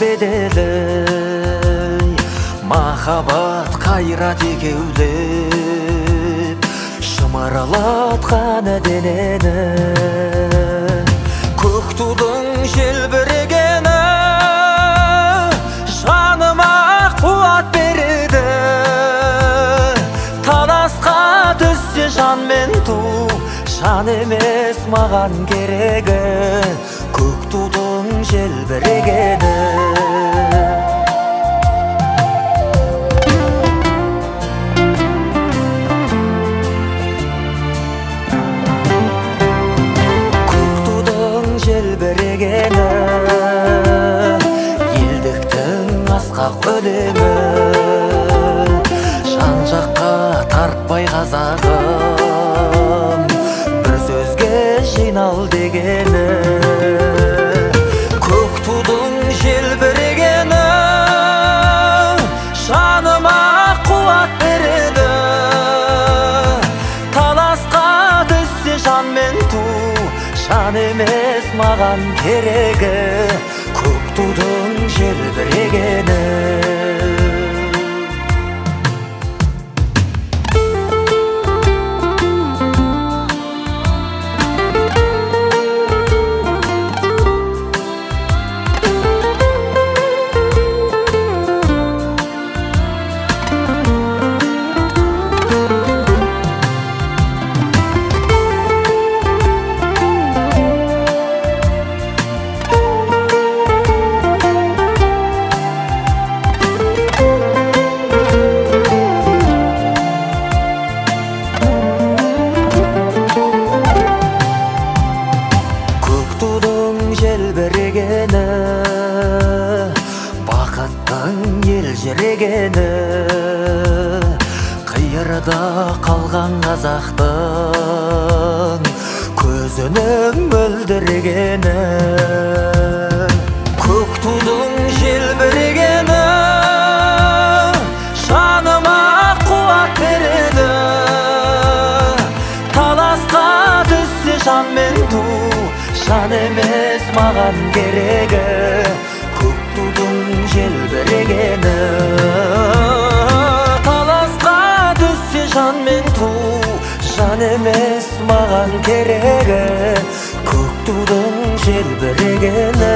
бедели махаббат кайрат экеулеп шымаралаткан денени көк тудың желбірегені жаныма қуат береді таласқа түссе жан мен ту жан емес маған керегі көк тудың желбірегені желбірегені елдіктің асқақ өлеңі жан жаққа тартпай қазағым бір сөзге жинал дегені көк тудың желбірегені жаныма қуат береді таласқа түссе жан мен ту жан емес маған керегі көк тудың желбірегені желбірегені бақыттың елжірегені қиырда қалған қазақтың көзінің мөлдірегені көк тудың желбірегені жаныма қуат береді таласқа түссе жан мен ту жан емес маған керегі көк тудың желбірегені таласқа түссе жан мен ту жан емес маған керегі көк тудың желбірегені